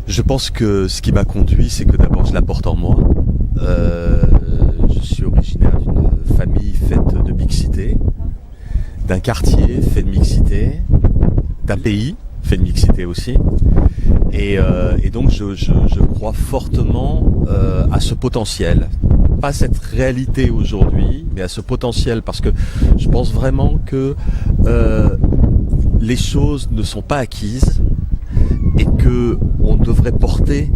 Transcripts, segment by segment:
Je pense que ce qui m'a conduit, c'est que d'abord je la porte en moi. Je suis originaire d'une famille faite de mixité, d'un quartier fait de mixité, d'un pays fait de mixité aussi. Et donc je crois fortement à ce potentiel. Pas cette réalité aujourd'hui, mais à ce potentiel, parce que je pense vraiment que les choses ne sont pas acquises et que on devrait porter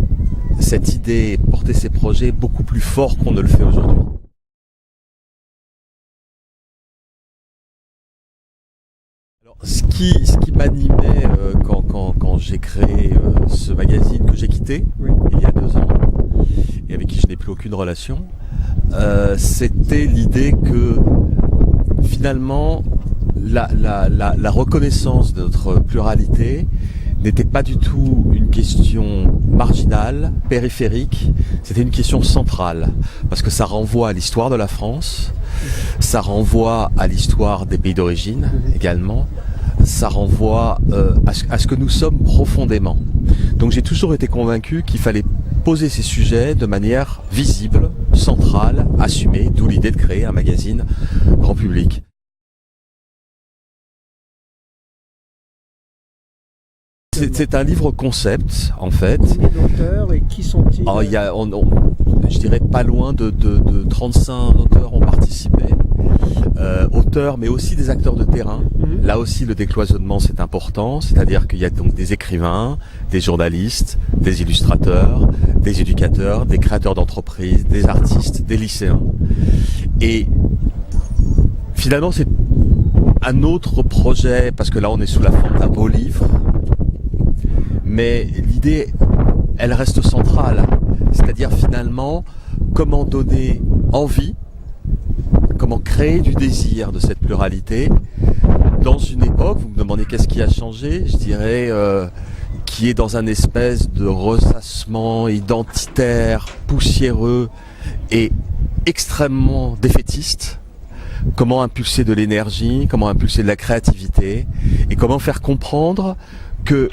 cette idée, porter ces projets beaucoup plus fort qu'on ne le fait aujourd'hui. Alors, ce qui m'animait quand j'ai créé ce magazine que j'ai quitté il y a 2 ans et avec qui je n'ai plus aucune relation, c'était l'idée que finalement la reconnaissance de notre pluralité n'était pas du tout une question marginale, périphérique, c'était une question centrale, parce que ça renvoie à l'histoire de la France, ça renvoie à l'histoire des pays d'origine également, ça renvoie à ce que nous sommes profondément. Donc j'ai toujours été convaincu qu'il fallait poser ces sujets de manière visible, centrale, assumée, d'où l'idée de créer un magazine grand public. C'est un livre concept, en fait. Combien d'auteurs et qui sont-ils? Alors, je dirais pas loin de 35 auteurs ont participé. Auteurs, mais aussi des acteurs de terrain. Là aussi, le décloisonnement, c'est important. C'est-à-dire qu'il y a donc des écrivains, des journalistes, des illustrateurs, des éducateurs, des créateurs d'entreprises, des artistes, des lycéens. Et finalement, c'est un autre projet, parce que là, on est sous la forme d'un beau livre. Mais l'idée, elle reste centrale. C'est-à-dire finalement, comment donner envie, comment créer du désir de cette pluralité dans une époque, vous me demandez qu'est-ce qui a changé, je dirais qui est dans un espèce de ressassement identitaire, poussiéreux et extrêmement défaitiste. Comment impulser de l'énergie, comment impulser de la créativité et comment faire comprendre que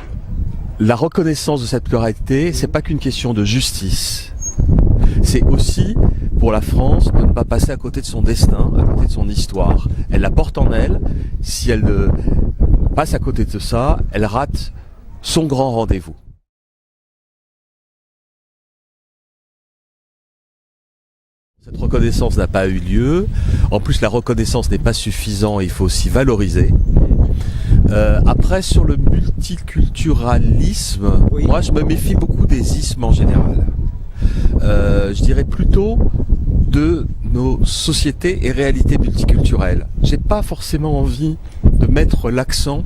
la reconnaissance de cette pluralité, c'est pas qu'une question de justice. C'est aussi, pour la France, de ne pas passer à côté de son destin, à côté de son histoire. Elle la porte en elle. Si elle passe à côté de ça, elle rate son grand rendez-vous. Cette reconnaissance n'a pas eu lieu. En plus, la reconnaissance n'est pas suffisante, il faut aussi valoriser. Après, sur le multiculturalisme, moi je me méfie beaucoup des ismes en général. Je dirais plutôt de nos sociétés et réalités multiculturelles. J'ai pas forcément envie de mettre l'accent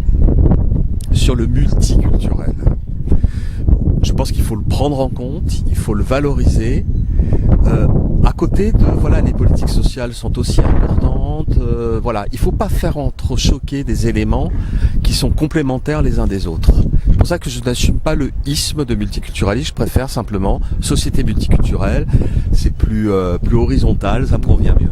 sur le multiculturel. Je pense qu'il faut le prendre en compte, il faut le valoriser. À côté de les politiques sociales sont aussi importantes. Il faut pas faire entrechoquer des éléments qui sont complémentaires les uns des autres. C'est pour ça que je n'assume pas le isme de multiculturalisme. Je préfère simplement société multiculturelle. C'est plus horizontal, ça me convient mieux.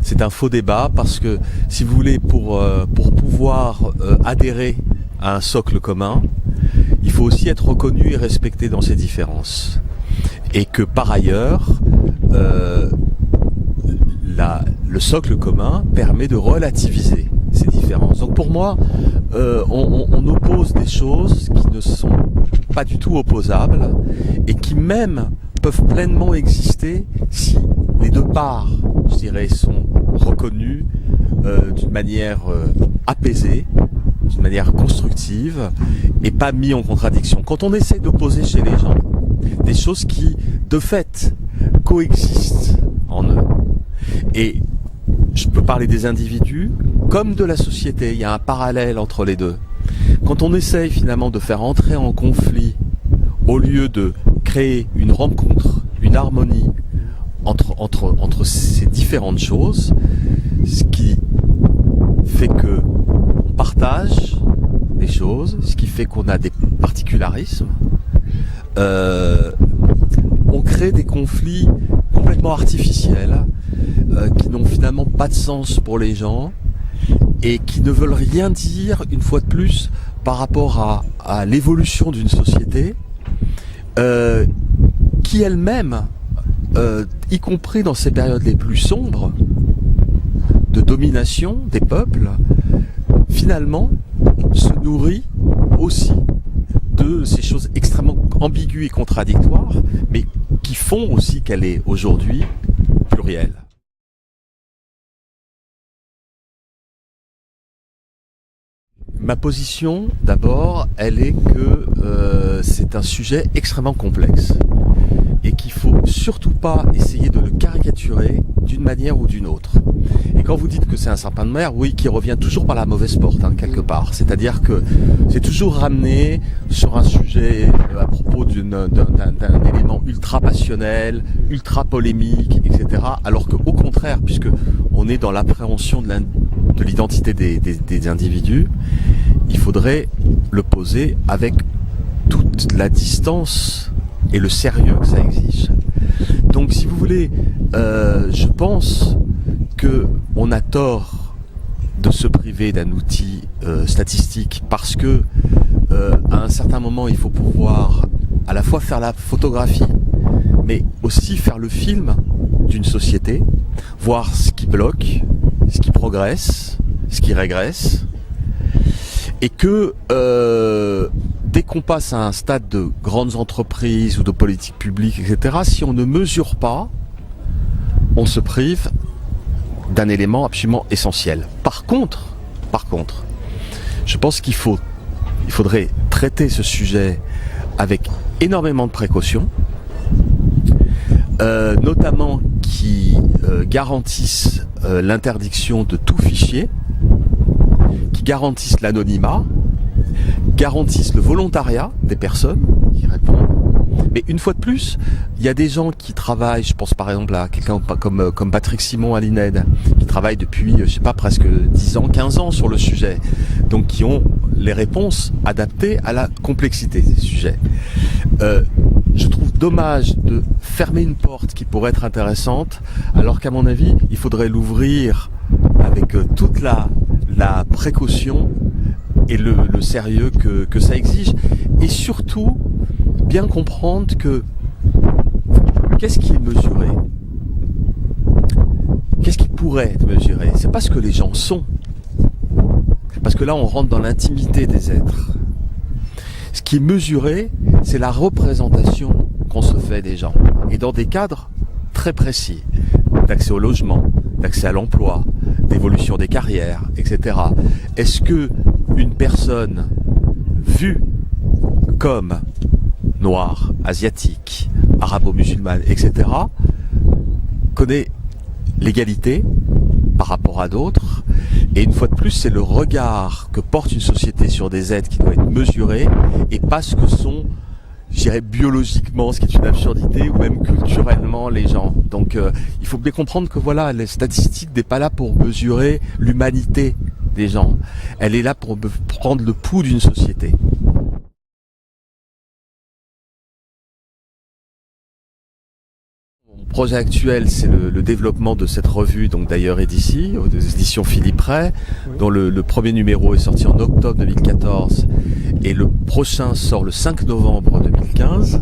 C'est un faux débat parce que, si vous voulez, pour pouvoir adhérer à un socle commun, il faut aussi être reconnu et respecté dans ses différences. Et que par ailleurs, le socle commun permet de relativiser ces différences. Donc pour moi, on oppose des choses qui ne sont pas du tout opposables et qui même peuvent pleinement exister si les deux parts, je dirais, sont reconnues d'une manière apaisée, d'une manière constructive et pas mis en contradiction. Quand on essaie d'opposer chez les gens des choses qui, de fait, coexistent en eux, et je peux parler des individus comme de la société, il y a un parallèle entre les deux. Quand on essaye finalement de faire entrer en conflit, au lieu de créer une rencontre, une harmonie entre ces différentes choses, ce qui fait que on partage des choses, ce qui fait qu'on a des particularismes, on crée des conflits complètement artificiels qui n'ont finalement pas de sens pour les gens et qui ne veulent rien dire, une fois de plus, par rapport à l'évolution d'une société qui elle-même, y compris dans ces périodes les plus sombres de domination des peuples, finalement se nourrit aussi de ces choses extrêmement ambiguës et contradictoires, mais qui font aussi qu'elle est aujourd'hui plurielle. Ma position, d'abord, elle est que c'est un sujet extrêmement complexe et qu'il faut surtout pas essayer de le caricaturer d'une manière ou d'une autre. Et quand vous dites que c'est un sapin de mer, oui, qui revient toujours par la mauvaise porte, quelque part. C'est-à-dire que c'est toujours ramené sur un sujet à propos d'un élément ultra passionnel, ultra polémique, etc. Alors qu'au contraire, puisque on est dans l'appréhension de l'identité des individus, il faudrait le poser avec toute la distance et le sérieux que ça exige. Donc, si vous voulez, je pense que on a tort de se priver d'un outil statistique parce que à un certain moment, il faut pouvoir à la fois faire la photographie, mais aussi faire le film d'une société, voir ce qui bloque, ce qui progresse, ce qui régresse, et que dès qu'on passe à un stade de grandes entreprises ou de politique publique, etc., si on ne mesure pas, on se prive d'un élément absolument essentiel. Par contre, je pense qu'il faudrait traiter ce sujet avec énormément de précautions, notamment qui garantissent l'interdiction de tout fichier, qui garantissent l'anonymat, garantissent le volontariat des personnes qui répondent. Mais une fois de plus, il y a des gens qui travaillent, je pense par exemple à quelqu'un comme Patrick Simon à l'INED, qui travaille depuis, je sais pas, presque 10 ans, 15 ans sur le sujet, donc qui ont les réponses adaptées à la complexité des sujets. Je trouve dommage de fermer une porte qui pourrait être intéressante, alors qu'à mon avis, il faudrait l'ouvrir avec toute la précaution et le sérieux que ça exige. Et surtout, bien comprendre que qu'est-ce qui est mesuré? Qu'est-ce qui pourrait être mesuré? C'est pas ce que les gens sont. Parce que là, on rentre dans l'intimité des êtres. Ce qui est mesuré, c'est la représentation qu'on se fait des gens. Et dans des cadres très précis. D'accès au logement, d'accès à l'emploi, d'évolution des carrières, etc. Est-ce que une personne vue comme noire, asiatique, arabo-musulmane, etc., connaît l'égalité par rapport à d'autres? Et une fois de plus, c'est le regard que porte une société sur des êtres qui doit être mesuré et pas ce que sont, je dirais, biologiquement, ce qui est une absurdité, ou même culturellement les gens. Donc il faut bien comprendre que voilà, les statistiques n'est pas là pour mesurer l'humanité des gens. Elle est là pour prendre le pouls d'une société. Mon projet actuel, c'est le développement de cette revue, donc d'ailleurs est d'ici, aux éditions Philippe Ray, oui, dont le premier numéro est sorti en octobre 2014 et le prochain sort le 5 novembre 2015.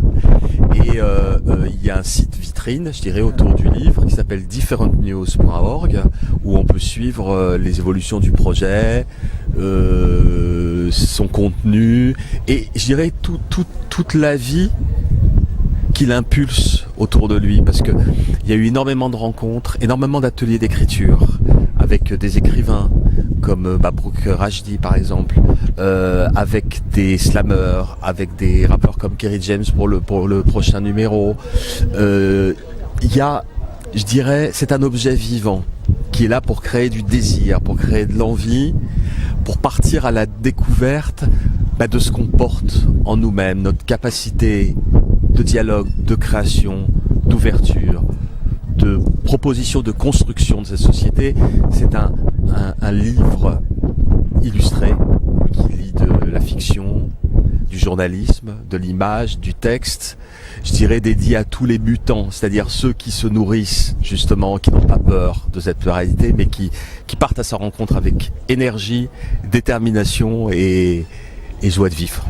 Et il y a un site vitrine, je dirais, autour du livre qui s'appelle differentnews.org, où on peut suivre les évolutions du projet, son contenu et je dirais toute la vie qu'il impulse autour de lui, parce que il y a eu énormément de rencontres, énormément d'ateliers d'écriture avec des écrivains comme Mabrouk Rajdi par exemple, avec des slammers, avec des rappeurs comme Kerry James pour le prochain numéro. Il y a, je dirais, c'est un objet vivant qui est là pour créer du désir, pour créer de l'envie, pour partir à la découverte de ce qu'on porte en nous-mêmes, notre capacité de dialogue, de création, d'ouverture, de proposition, de construction de cette société. C'est un livre illustré qui lit de la fiction, du journalisme, de l'image, du texte, je dirais dédié à tous les mutants, c'est-à-dire ceux qui se nourrissent justement, qui n'ont pas peur de cette pluralité, mais qui partent à sa rencontre avec énergie, détermination et joie de vivre.